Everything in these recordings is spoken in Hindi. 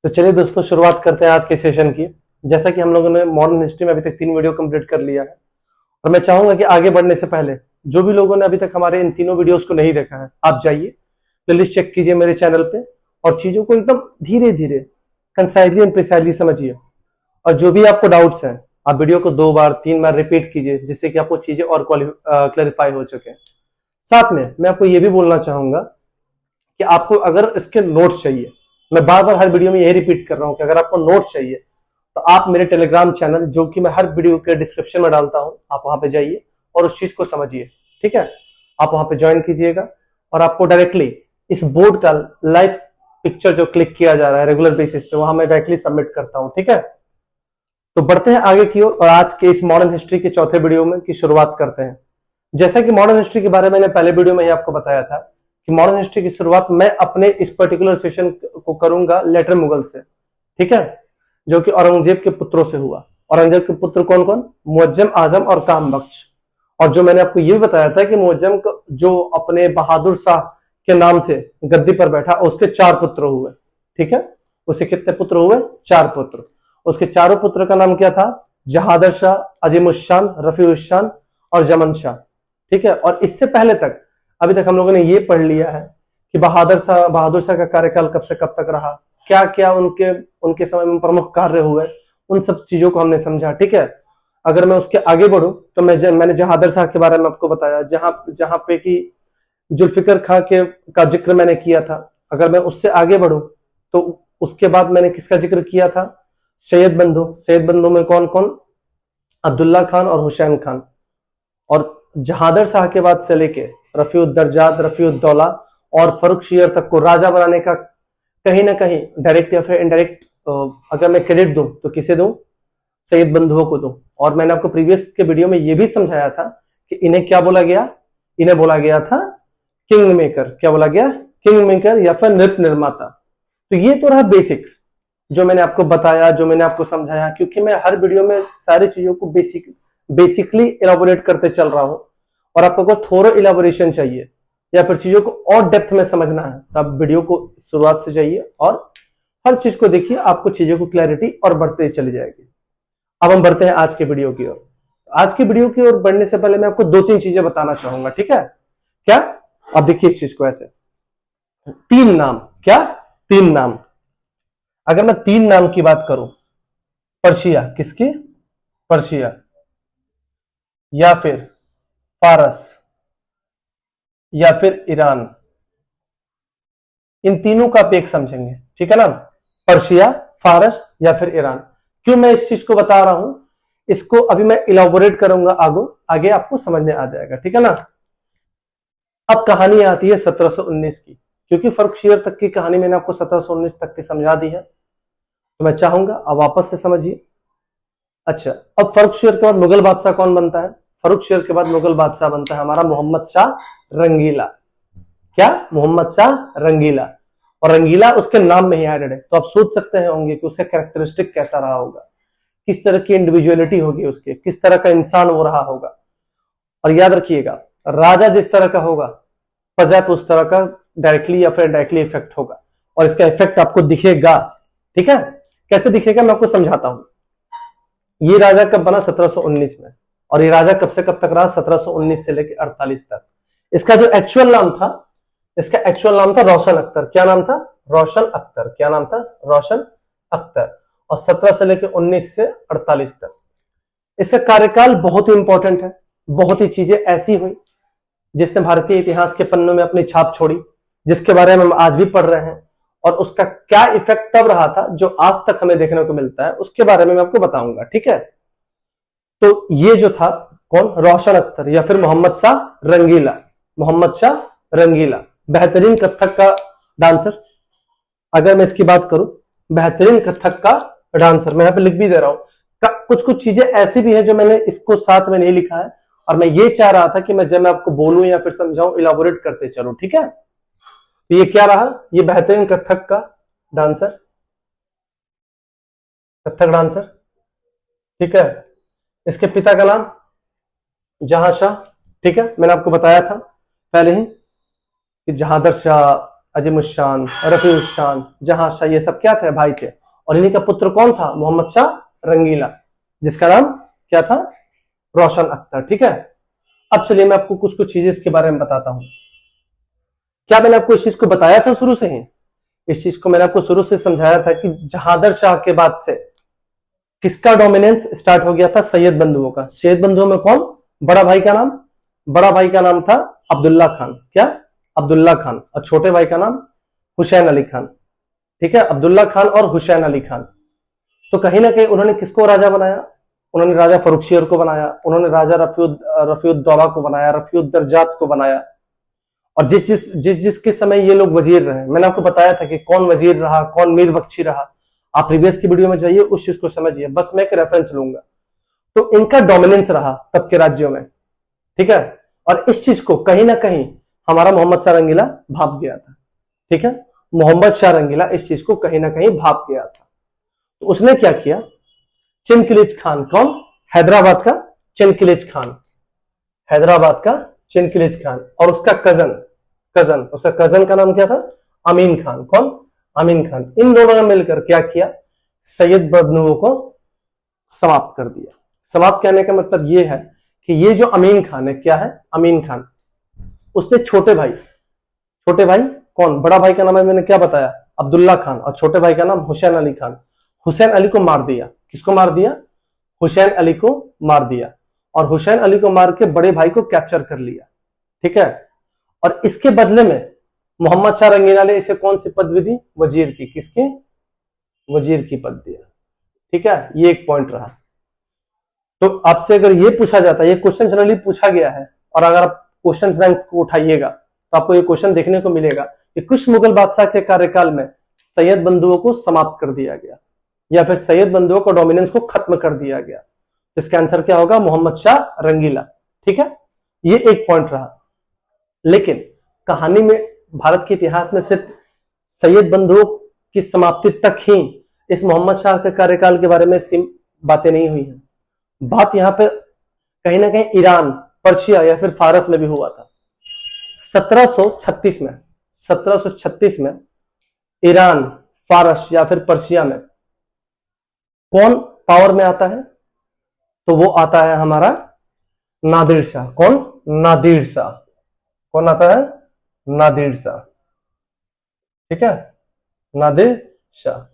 तो चलिए दोस्तों, शुरुआत करते हैं आज के सेशन की। जैसा कि हम लोगों ने मॉडर्न हिस्ट्री में अभी तक 3 वीडियो कंप्लीट कर लिया है, और मैं चाहूंगा कि आगे बढ़ने से पहले जो भी लोगों ने अभी तक हमारे इन तीनों वीडियोस को नहीं देखा है, आप जाइए प्लेलिस्ट चेक कीजिए मेरे चैनल पे, और चीजों को एकदम धीरे धीरे कंसाइजली एंड प्रिसाइजली समझिए। और जो भी आपको डाउट्स हैं, आप वीडियो को 2 बार 3 बार रिपीट कीजिए, जिससे कि आपको चीजें और क्लैरिफाई हो सके। साथ में मैं आपको ये भी बोलना चाहूंगा कि आपको अगर इसके नोट्स चाहिए, मैं बार बार हर वीडियो में यही रिपीट कर रहा हूं कि अगर आपको नोट्स चाहिए तो आप मेरे टेलीग्राम चैनल, जो कि मैं हर वीडियो के डिस्क्रिप्शन में डालता हूं, आप वहां पे जाइए और उस चीज को समझिए। ठीक है, आप वहां पे ज्वाइन कीजिएगा और आपको डायरेक्टली इस बोर्ड का लाइव पिक्चर जो क्लिक किया जा रहा है रेगुलर बेसिस पे, वहां मैं डायरेक्टली सबमिट करता हूं। ठीक है, तो बढ़ते हैं आगे की ओर और आज के इस मॉडर्न हिस्ट्री के चौथे वीडियो में की शुरुआत करते हैं। जैसा कि मॉडर्न हिस्ट्री के बारे में मैंने पहले वीडियो में ही आपको बताया था कि मॉडर्न हिस्ट्री की शुरुआत मैं अपने इस पर्टिकुलर सेशन को करूंगा लेटर मुगल से। ठीक है, जो कि औरंगजेब के पुत्रों से हुआ। औरंगजेब के पुत्र कौन कौन? मुअज्जम आजम और काम बख्श। और जो मैंने आपको ये भी बताया था कि मुअज्जम जो अपने बहादुर शाह के नाम से गद्दी पर बैठा, उसके 4 पुत्र हुए। ठीक है, उसके कितने पुत्र हुए? 4 पुत्र। उसके चारों पुत्र का नाम क्या था? जहादर शाह, अजीमुशान, रफीउशान और जमन शाह। ठीक है, और इससे पहले तक अभी तक हम लोगों ने ये पढ़ लिया है कि बहादुर शाह का कार्यकाल कब से कब तक रहा, क्या क्या उनके उनके समय में प्रमुख कार्य हुए, उन सब चीजों को हमने समझा। ठीक है, अगर मैं उसके आगे बढ़ूं तो मैंने जहादर शाह के बारे में आपको बताया, जहां पे कि जुल्फिकर खां के का जिक्र मैंने किया था। अगर मैं उससे आगे बढ़ूं तो उसके बाद मैंने किसका जिक्र किया था? सैयद बंधु में कौन कौन? अब्दुल्ला खान और हुसैन खान। और जहादर शाह के बाद से लेके रफीउद्दर्जात, रफीउद्दौला और फर्रुखशियर तक को राजा बनाने का कहीं ना कहीं डायरेक्ट या फिर इनडायरेक्ट अगर मैं क्रेडिट दूं तो किसे दूं? सैयद बंधुओं को दूं। और मैंने आपको प्रीवियस के वीडियो में यह भी समझाया था कि इन्हें क्या बोला गया? इन्हें बोला गया था किंग मेकर। क्या बोला गया? किंग मेकर या फिर नृप निर्माता। तो ये तो रहा बेसिक्स जो मैंने आपको बताया, जो मैंने आपको समझाया, क्योंकि मैं हर वीडियो में सारी चीजों को बेसिकली इलाबोरेट करते चल रहा हूं। और आपको अगर थोड़ा इलाबोरेशन चाहिए या फिर चीजों को और डेप्थ में समझना है तो आप वीडियो को शुरुआत से जाइए और हर चीज को देखिए, आपको चीजों को क्लैरिटी और बढ़ते चली जाएगी। अब हम बढ़ते हैं आज के वीडियो की ओर। आज की वीडियो की ओर बढ़ने से पहले मैं आपको 2-3 चीजें बताना चाहूंगा। ठीक है, क्या? आप देखिए इस चीज को ऐसे, 3 नाम। क्या? 3 नाम। अगर मैं 3 नाम की बात करूं, पर्शिया, किसकी? पर्शिया, या फिर फारस, या फिर ईरान, इन तीनों का आप एक समझेंगे। ठीक है ना? पर्शिया, फारस या फिर ईरान। क्यों मैं इस चीज को बता रहा हूं, इसको अभी मैं इलाबोरेट करूंगा, आगे आपको समझ में आ जाएगा। ठीक है ना? अब कहानी आती है 1719 की, क्योंकि फर्रुखशियर तक की कहानी मैंने आपको 1719 तक की समझा दी है, तो मैं चाहूंगा अब वापस से समझिए। अच्छा, अब फर्रुखशियर के बाद मुगल बादशाह कौन बनता है? फर्रुखशियर के बाद मुगल बादशाह बनता है हमारा मोहम्मद शाह रंगीला। क्या? मोहम्मद शाह रंगीला। और रंगीला उसके नाम में ही एडेड है, तो आप सोच सकते हैं होंगे कि उसका कैरेक्टरिस्टिक कैसा रहा होगा, किस तरह की इंडिविजुअलिटी होगी उसके, किस तरह का इंसान वो रहा होगा। और याद रखिएगा, राजा जिस तरह का होगा, प्रजा पे उस तरह का डायरेक्टली या फिर डायरेक्टली इफेक्ट होगा, और इसका इफेक्ट आपको दिखेगा। ठीक है, कैसे दिखेगा मैं आपको समझाता हूं। ये राजा कब बना? 1719 में। और ये राजा कब से कब तक रहा? 1719 से लेकर 48 तक। इसका जो एक्चुअल नाम था, इसका एक्चुअल नाम था रोशन अख्तर। क्या नाम था? रोशन अख्तर। क्या नाम था? रोशन अख्तर। और 17 से लेकर 19 से 48 तक इसका कार्यकाल बहुत ही इंपॉर्टेंट है। बहुत ही चीजें ऐसी हुई जिसने भारतीय इतिहास के पन्नों में अपनी छाप छोड़ी, जिसके बारे में हम आज भी पढ़ रहे हैं, और उसका क्या इफेक्ट तब रहा था जो आज तक हमें देखने को मिलता है, उसके बारे में मैं आपको बताऊंगा। ठीक है, तो ये जो था कौन? रोशन अख्तर या फिर मोहम्मद शाह रंगीला। मोहम्मद शाह रंगीला बेहतरीन कथक का डांसर। अगर मैं इसकी बात करूं, बेहतरीन कथक का डांसर, मैं यहां पे लिख भी दे रहा हूं। कुछ कुछ चीजें ऐसी भी है जो मैंने इसको साथ में नहीं लिखा है, और मैं ये चाह रहा था कि मैं जब मैं आपको बोलूं या फिर समझाऊं, इलाबोरेट करते चलूं। ठीक है, तो ये क्या रहा? ये बेहतरीन कथक का डांसर, कथक डांसर। ठीक है, इसके पिता का नाम जहां शाह। ठीक है, मैंने आपको बताया था पहले ही कि जहादर शाह अजीमुशान, रफीउशान, जहां शाह, ये सब क्या थे? भाई थे। और इन्हीं का पुत्र कौन था? मोहम्मद शाह रंगीला, जिसका नाम क्या था? रोशन अख्तर। ठीक है, अब चलिए मैं आपको कुछ कुछ चीजें इसके बारे में बताता हूं। क्या मैंने आपको इस चीज को बताया था शुरू से ही? इस चीज को मैंने आपको शुरू से समझाया था कि जहांदर शाह के बाद से किसका डोमिनेंस स्टार्ट हो गया था? सैयद बंधुओं का। सैयद बंधुओं में कौन? बड़ा भाई का नाम? बड़ा भाई का नाम था अब्दुल्ला खान। क्या? अब्दुल्ला खान। और छोटे भाई का नाम हुसैन अली खान। ठीक है, अब्दुल्ला खान और हुसैन अली खान। तो कहीं ना कहीं उन्होंने किसको राजा बनाया? उन्होंने राजा फरुखशियर को बनाया, उन्होंने राजा रफीउद्दौला को बनाया, रफीउद्दर्जात को बनाया। और जिसके समय ये लोग वजीर रहे, मैंने आपको बताया था कि कौन वजीर रहा, कौन मीर बख्शी रहा। आप प्रीवियस की वीडियो में जाइए, उस चीज को समझिए, बस मैं एक रेफरेंस लूंगा। तो इनका डोमिनेंस रहा तब के राज्यों में। ठीक है, और इस चीज को कहीं ना कहीं हमारा मोहम्मद शाह रंगीला भाप गया था। ठीक है, मोहम्मद शाह रंगीला इस चीज को कहीं ना कहीं भाप गया था। तो उसने क्या किया? चिनकिलिच खान, कौन? हैदराबाद का चिनकिलिच खान, हैदराबाद का चिनकिलिच खान, और उसका उसका कजन का नाम क्या था? अमीन खान। कौन? अमीन खान। इन दोनों ने मिलकर क्या किया? सैयद बंधुओं को समाप्त कर दिया। समाप्त करने का मतलब यह है कि ये जो अमीन खान है, क्या है? अमीन खान, उसने छोटे भाई कौन? बड़ा भाई का नाम है, मैंने क्या बताया? अब्दुल्ला खान। और छोटे भाई का नाम हुसैन अली खान। हुसैन अली को मार दिया। किसको मार दिया? हुसैन अली को मार दिया। और हुसैन अली को मार के बड़े भाई को कैप्चर कर लिया। ठीक है, और इसके बदले में मोहम्मद शाह रंगीला ने इसे कौन सी पदवी दी? वजीर की। किसकी? वजीर की पद दिया। ठीक है, ये एक पॉइंट रहा। तो आपसे अगर ये पूछा जाता है, ये क्वेश्चन जनरली पूछा गया है, और अगर आप क्वेश्चन बैंक को उठाइएगा तो आपको ये क्वेश्चन देखने को मिलेगा कि कुछ मुगल बादशाह के कार्यकाल में सैयद बंधुओं को समाप्त कर दिया गया, या फिर सैयद बंधुओं को डोमिनेंस को खत्म कर दिया गया। तो इसका आंसर क्या होगा? मोहम्मद शाह रंगीला। ठीक है, ये एक पॉइंट रहा। लेकिन कहानी में, भारत के इतिहास में सिर्फ सैयद बंधुओं की समाप्ति तक ही इस मोहम्मद शाह के कार्यकाल के बारे में बातें नहीं हुई हैं। बात यहां पे कहीं ना कहीं ईरान, पर्शिया या फिर फारस में भी हुआ था। 1736 में ईरान, फारस या फिर पर्शिया में कौन पावर में आता है? तो वो आता है हमारा नादिर शाह। कौन? नादिर शाह। कौन आता है? नादिर शाह। ठीक है, नादिर शाह।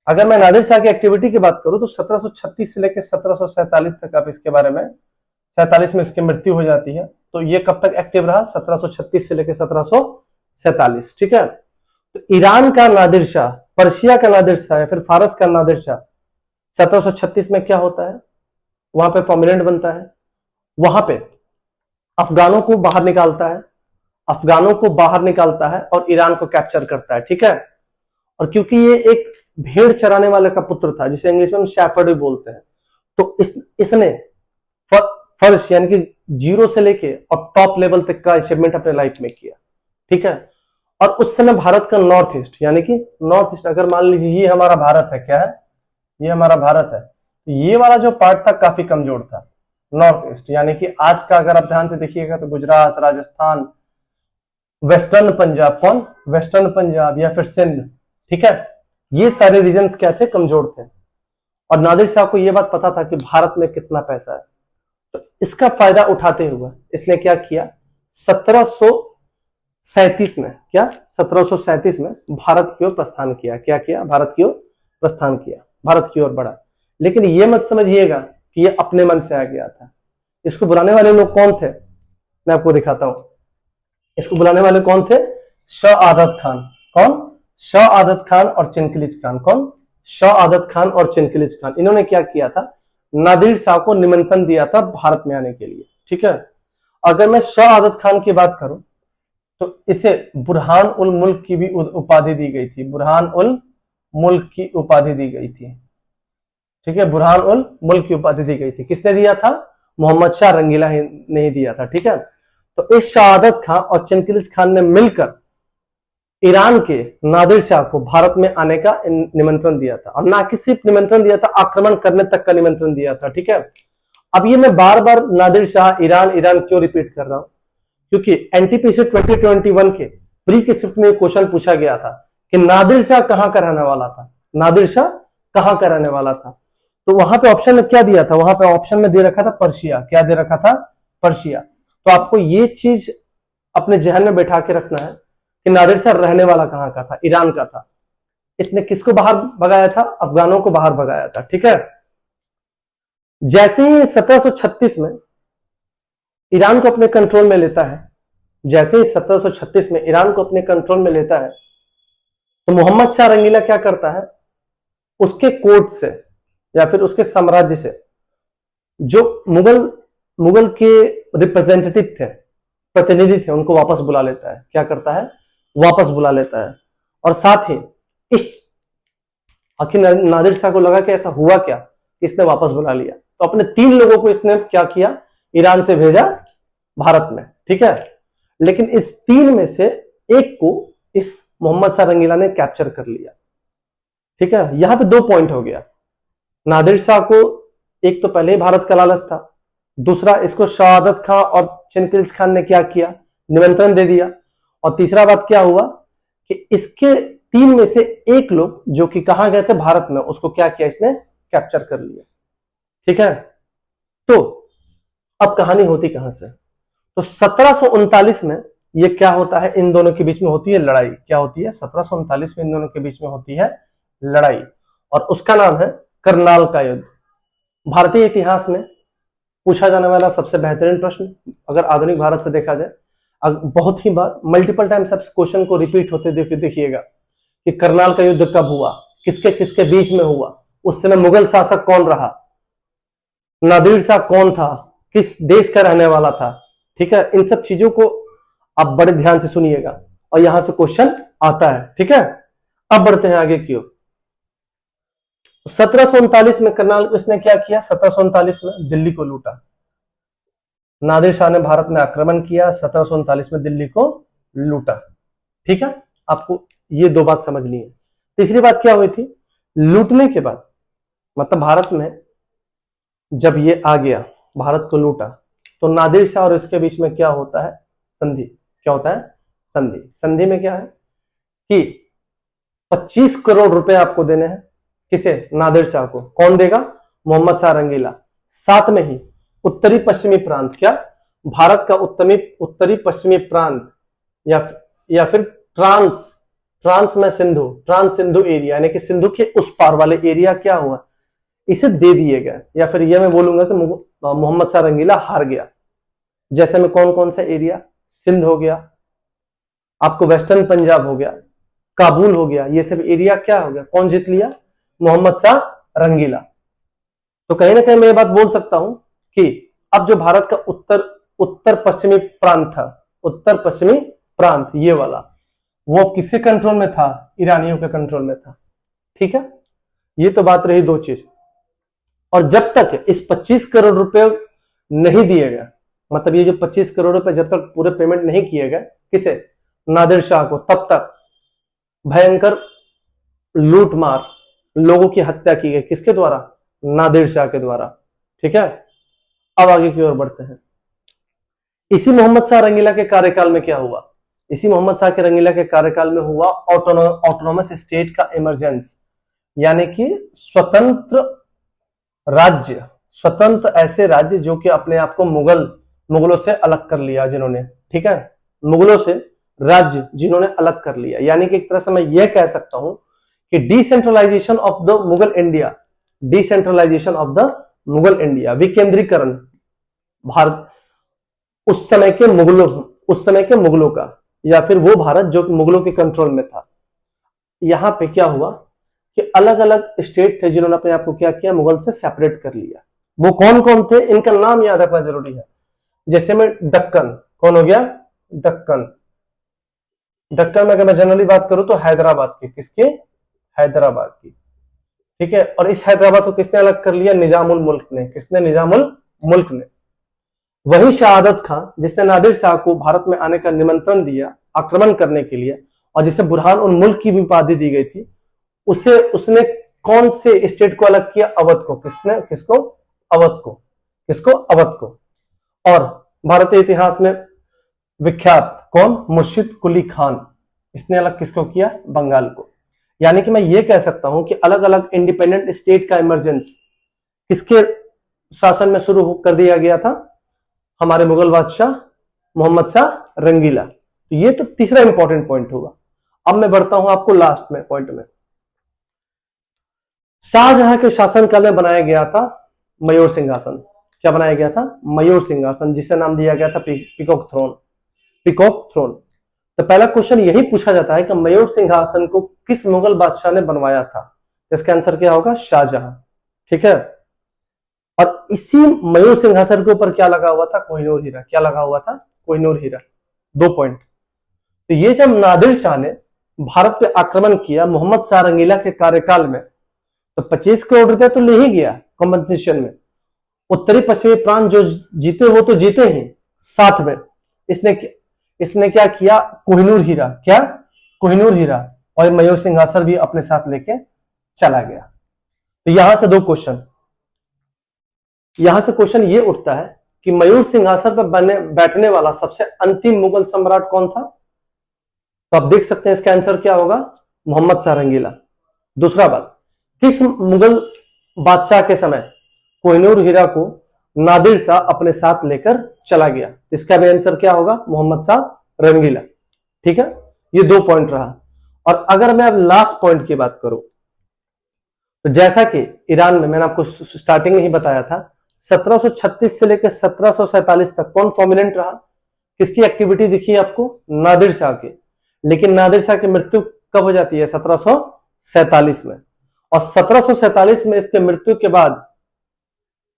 अगर मैं नादिर शाह की एक्टिविटी की बात करूं तो 1736 से लेकर 1747 तक, आप इसके बारे में, 47 में इसकी मृत्यु हो जाती है। तो ये कब तक एक्टिव रहा? 1736 से लेकर 1747। ठीक है, तो ईरान का नादिर शाह, पर्शिया का नादिर शाह या फिर फारस का नादिर शाह 1736 में क्या होता है? वहां पे प्रोमिनेंट बनता है। वहां पे अफगानों को बाहर निकालता है और ईरान को कैप्चर करता है। ठीक है, और क्योंकि ये एक भेड़ चराने वाले का पुत्र था, जिसे इंग्लिश में हम शेफर्ड भी बोलते हैं, तो इसने फर्स्ट यानी कि 0 से लेके और टॉप लेवल तक का अचीवमेंट अपने लाइफ में किया। ठीक है, और उस समय भारत का नॉर्थ ईस्ट, यानी कि नॉर्थ ईस्ट, अगर मान लीजिए ये हमारा भारत है, क्या है? ये हमारा भारत है। ये वाला जो पार्ट था काफी कमजोर था, नॉर्थ ईस्ट, यानी कि आज का अगर आप ध्यान से देखिएगा तो गुजरात, राजस्थान, वेस्टर्न पंजाब, कौन? वेस्टर्न पंजाब या फिर सिंध। ठीक है, ये सारे रीजन्स क्या थे? कमजोर थे। और नादिर शाह को यह बात पता था कि भारत में कितना पैसा है, तो इसका फायदा उठाते हुए इसने क्या किया? 1737 में, क्या 1737 में भारत की ओर प्रस्थान किया। क्या किया? भारत की ओर प्रस्थान किया, भारत की ओर बढ़ा। लेकिन यह मत समझिएगा कि यह अपने मन से आ गया था। इसको बुलाने वाले लोग कौन थे? मैं आपको दिखाता हूं। इसको बुलाने वाले कौन थे? शाह आदत खान। कौन? शाह आदत खान और चिनकिलिच खान। कौन? शाह आदत खान और चिनकिलिच खान। इन्होंने क्या किया था? नादिर शाह को निमंत्रण दिया था भारत में आने के लिए। ठीक है, अगर मैं शाह आदत खान की बात करूं तो इसे बुरहान उल मुल्क की भी उपाधि दी गई थी। बुरहान उल मुल्क की उपाधि दी गई थी। ठीक है, बुरहान उल मुल्क की उपाधि दी गई थी। किसने दिया था? मोहम्मद शाह रंगीला ने ही दिया था। ठीक है, तो इस शहादत खान और चिनकिलिच खान ने मिलकर ईरान के नादिर शाह को भारत में आने का निमंत्रण दिया था, और ना कि सिर्फ निमंत्रण दिया था, आक्रमण करने तक का निमंत्रण दिया था। ठीक है, अब ये मैं बार बार नादिर शाह ईरान ईरान क्यों रिपीट कर रहा हूं? क्योंकि एनटीपीसी 2021 के प्री के स्क्रिप्ट में क्वेश्चन पूछा गया था कि नादिर शाह कहां का रहने वाला था, नादिर शाह कहां का रहने वाला था। तो वहां पे ऑप्शन में क्या दिया था, वहां पे ऑप्शन में दे रखा था पर्शिया। क्या दे रखा था, पर्शिया। तो आपको ये चीज अपने जहन में बैठा के रखना है कि नादिर शाह रहने वाला कहां का था, ईरान का था। इसने किसको बाहर भगाया था, अफगानों को बाहर भगाया था। ठीक है, जैसे ही 1736 में ईरान को अपने कंट्रोल में लेता है, जैसे ही 1736 में ईरान को अपने कंट्रोल में लेता है, तो मोहम्मद शाह रंगीला क्या करता है, उसके कोर्ट से या फिर उसके साम्राज्य से जो मुगल के रिप्रेजेंटेटिव थे, प्रतिनिधि थे, उनको वापस बुला लेता है। क्या करता है, वापस बुला लेता है। और साथ ही इस आखिर नादिर शाह को लगा कि ऐसा हुआ क्या, इसने वापस बुला लिया, तो अपने 3 लोगों को इसने क्या किया, ईरान से भेजा भारत में। ठीक है, लेकिन इस 3 में से एक को इस मोहम्मद शाह रंगीला ने कैप्चर कर लिया। ठीक है, यहां पे 2 पॉइंट हो गया। नादिर शाह को एक तो पहले ही भारत का लालच था, दूसरा इसको शहादत खां और चिनकिल्स खान ने क्या किया, निमंत्रण दे दिया। और तीसरा बात क्या हुआ कि इसके 3 में से एक लोग जो कि कहां गए थे, भारत में, उसको क्या किया, इसने कैप्चर कर लिया। ठीक है, तो अब कहानी होती कहां से, तो 1739 में ये क्या होता है, इन दोनों के बीच में होती है लड़ाई। क्या होती है, 1739 में इन दोनों के बीच में होती है लड़ाई, और उसका नाम है करनाल का युद्ध। भारतीय इतिहास में पूछा जाने वाला सबसे बेहतरीन प्रश्न, अगर आधुनिक भारत से देखा जाए, बहुत ही बार मल्टीपल टाइम्स आप क्वेश्चन को रिपीट होते देखिएगा कि करनाल का युद्ध कब हुआ, किसके किसके बीच में हुआ, उस समय मुगल शासक कौन रहा, नादिर शाह कौन था, किस देश का रहने वाला था। ठीक है, इन सब चीजों को आप बड़े ध्यान से सुनिएगा और यहां से क्वेश्चन आता है। ठीक है, अब बढ़ते हैं आगे की ओर। 1739 में करनाल को इसने क्या किया, 1739 में दिल्ली को लूटा। नादिर शाह ने भारत में आक्रमण किया, 1739 में दिल्ली को लूटा। ठीक है, आपको ये 2 बात समझनी है। तीसरी बात क्या हुई थी, लूटने के बाद, मतलब भारत में जब ये आ गया, भारत को लूटा, तो नादिर शाह और इसके बीच में क्या होता है, संधि। क्या होता है, संधि। संधि में क्या है कि 25 करोड़ रुपए आपको देने हैं, किसे, नादिर शाह को। कौन देगा, मोहम्मद शाह रंगीला। साथ में ही उत्तरी पश्चिमी प्रांत, क्या, भारत का उत्तरी पश्चिमी प्रांत या फिर ट्रांस में सिंधु, ट्रांस सिंधु एरिया, यानी कि सिंधु के उस पार वाले एरिया क्या हुआ, इसे दे दिए गए। या फिर यह मैं बोलूंगा कि मोहम्मद शाह रंगीला हार गया। जैसे में कौन कौन सा एरिया, सिंध हो गया, आपको वेस्टर्न पंजाब हो गया, काबुल हो गया, ये सब एरिया क्या हो गया, कौन जीत लिया, मोहम्मद शाह रंगीला। तो कहीं ना कहीं मैं ये बात बोल सकता हूं कि अब जो भारत का उत्तर पश्चिमी प्रांत था, उत्तर पश्चिमी प्रांत ये वाला, वो किसके कंट्रोल में था, ईरानियों के कंट्रोल में था। ठीक है, ये तो बात रही 2 चीज। और जब तक इस 25 करोड़ रुपए नहीं दिए गए, मतलब ये जो 25 करोड़ रुपए जब तक पूरे पेमेंट नहीं किए गए, किसे, नादिर शाह को, तब तक भयंकर लूटमार, लोगों की हत्या की गई, किसके द्वारा, नादिर शाह के द्वारा। ठीक है, अब आगे की ओर बढ़ते हैं। इसी मोहम्मद शाह रंगीला के कार्यकाल में क्या हुआ, इसी मोहम्मद शाह के रंगीला के कार्यकाल में हुआ ऑटोनोमस स्टेट का इमरजेंस, यानी कि स्वतंत्र राज्य, स्वतंत्र ऐसे राज्य जो कि अपने आप को मुगलों से अलग कर लिया जिन्होंने। ठीक है, मुगलों से राज्य जिन्होंने अलग कर लिया, यानी कि एक तरह से मैं यह कह सकता हूं कि decentralisation of the Mughal India, decentralisation of the Mughal India, विकेंद्रीकरण भारत उस समय के मुगलों का, या फिर वो भारत जो मुगलों के कंट्रोल में था। यहां पे क्या हुआ कि अलग अलग स्टेट थे जिन्होंने अपने आप को क्या किया, मुगल से सेपरेट कर लिया। वो कौन कौन थे, इनका नाम याद रखना जरूरी है। जैसे में दक्कन, कौन हो गया, दक्कन। दक्कन में अगर मैं जनरली बात करूं तो हैदराबाद की, किसके, हैदराबाद की। ठीक है, और इस हैदराबाद को किसने अलग कर लिया, निजामुल मुल्क ने। किसने, निजामुल मुल्क ने। वही शहादत खां जिसने नादिर शाह को भारत में आने का निमंत्रण दिया आक्रमण करने के लिए, और जिसे बुरहान उल मुल्क की भी उपाधि दी गई थी, उसने कौन से स्टेट को अलग किया, अवध को। किसने, किसको, अवध को। किसको, अवध को। और भारतीय इतिहास में विख्यात कौन, मुर्शिद कुली खान। इसने अलग किसको किया? बंगाल को। यानी कि मैं ये कह सकता हूं कि अलग अलग इंडिपेंडेंट स्टेट का इमरजेंस किसके शासन में शुरू कर दिया गया था? हमारे मुगल बादशाह मोहम्मद शाह रंगीला। तो ये तो तीसरा इंपॉर्टेंट पॉइंट होगा। अब मैं बढ़ता हूं आपको लास्ट में पॉइंट में। शाहजहां के शासनकाल में बनाया गया था मयूर सिंहासन। क्या बनाया गया था? मयूर सिंहासन, जिसे नाम दिया गया था पीकॉक थ्रोन। Peacock throne. तो पहला क्वेश्चन यही पूछा जाता है कि मयूर सिंहासन को किस मुगल बादशाह ने बनवाया था? इसका आंसर क्या होगा? शाहजहां। ठीक है। और इसी मयूर सिंहासन के ऊपर क्या लगा हुआ था? कोहिनूर हीरा। क्या लगा हुआ था? कोहिनूर हीरा। 2 पॉइंट। तो ये जब नादिर शाह ने भारत पे आक्रमण किया मोहम्मद शाह रंगीला के कार्यकाल में, तो 25 करोड़ रुपए तो ले ही गया कॉम्पनसेशन में। उत्तरी पश्चिमी प्रांत जो जीते वो तो जीते ही, साथ में इसने क्या किया? कोहिनूर हीरा। क्या? कोहिनूर हीरा। और मयूर सिंहासन भी अपने साथ लेके चला गया। तो यहां से 2 क्वेश्चन। यहां से क्वेश्चन ये उठता है कि मयूर सिंहासन पर बैठने वाला सबसे अंतिम मुगल सम्राट कौन था? तो आप देख सकते हैं इसका आंसर क्या होगा? मोहम्मद शाह रंगीला। दूसरा बात, किस मुगल बादशाह के समय कोहिनूर हीरा को नादिर शाह अपने साथ लेकर चला गया? इसका भी आंसर क्या होगा? मोहम्मद शाह रंगीला। ठीक है। ये 2 पॉइंट रहा। और अगर मैं अब लास्ट पॉइंट की बात करूं, तो जैसा कि ईरान में मैंने आपको स्टार्टिंग में ही बताया था, 1736 से लेकर 1747 तक कौन प्रोमिनेंट रहा? किसकी एक्टिविटी दिखी आपको? नादिर शाह की। लेकिन नादिर शाह की मृत्यु कब हो जाती है? 1747 में। और 1747 में इसके मृत्यु के बाद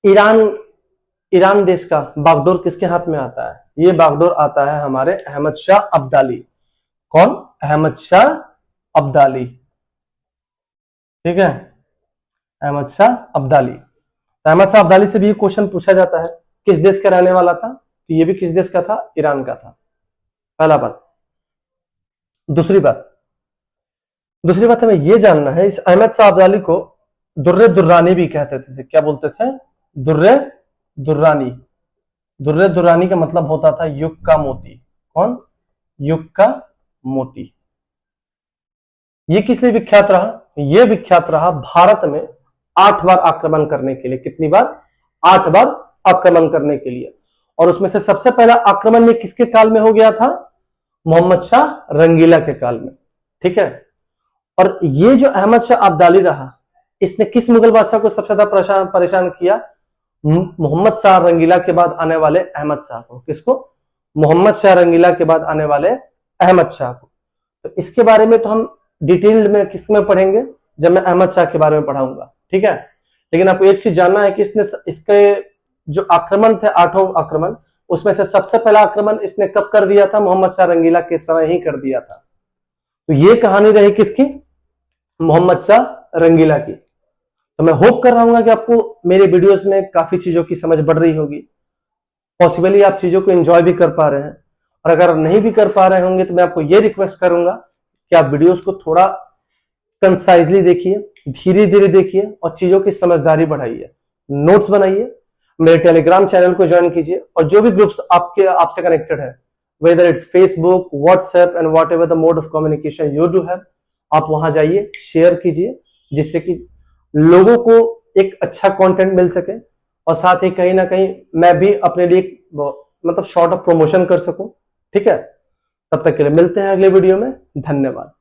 ईरान देश का बागडोर किसके हाथ में आता है? ये बागडोर आता है हमारे अहमद शाह अब्दाली। कौन? अहमद शाह अब्दाली। ठीक है, अहमद शाह अब्दाली। अहमद शाह अब्दाली से भी क्वेश्चन पूछा जाता है, किस देश का रहने वाला था? तो ये भी किस देश का था? ईरान का था। पहला बात। दूसरी बात हमें यह जानना है, इस अहमद शाह अब्दाली को दुर्रे दुर्रानी भी कहते थे। क्या बोलते थे? दुर्रे दुर्रानी। दुर्रे दुर्रानी का मतलब होता था युग का मोती। कौन? युग का मोती। ये किस लिए विख्यात रहा? ये विख्यात रहा भारत में 8 बार आक्रमण करने के लिए। कितनी बार? 8 बार आक्रमण करने के लिए। और उसमें से सबसे पहला आक्रमण में किसके काल में हो गया था? मोहम्मद शाह रंगीला के काल में। ठीक है। और ये जो अहमद शाह अब्दाली रहा, इसने किस मुगल बादशाह को सबसे ज्यादा परेशान किया? मोहम्मद शाह रंगीला के बाद आने वाले अहमद शाह को। किसको? मोहम्मद शाह रंगीला के बाद आने वाले अहमद शाह को। तो इसके बारे में तो हम डिटेल्ड में किस में पढ़ेंगे? जब मैं अहमद शाह के बारे में पढ़ाऊंगा। ठीक है। लेकिन आपको एक चीज जानना है कि इसके जो आक्रमण थे, 8 आक्रमण, उसमें से सबसे पहला आक्रमण इसने कब कर दिया था? मोहम्मद शाह रंगीला के समय ही कर दिया था। तो ये कहानी रही किसकी? मोहम्मद शाह रंगीला की। तो मैं होप कर रहा हूं कि आपको मेरे वीडियोस में काफी चीजों की समझ बढ़ रही होगी। पॉसिबली आप चीजों को एंजॉय भी कर पा रहे हैं। और अगर नहीं भी कर पा रहे होंगे तो मैं आपको यह रिक्वेस्ट करूंगा कि आप वीडियोस को थोड़ा कंसाइजली देखिए, धीरे धीरे देखिए और चीजों की समझदारी बढ़ाइए। नोट्स बनाइए, मेरे टेलीग्राम चैनल को ज्वाइन कीजिए और जो भी ग्रुप्स आपसे कनेक्टेड है, whether it's Facebook, WhatsApp and what ever the mode of communication you do have, आप वहां जाइए, शेयर कीजिए, जिससे कि लोगों को एक अच्छा कंटेंट मिल सके और साथ ही कहीं ना कहीं मैं भी अपने लिए मतलब शॉर्ट ऑफ प्रमोशन कर सकूं। ठीक है। तब तक के लिए मिलते हैं अगले वीडियो में। धन्यवाद।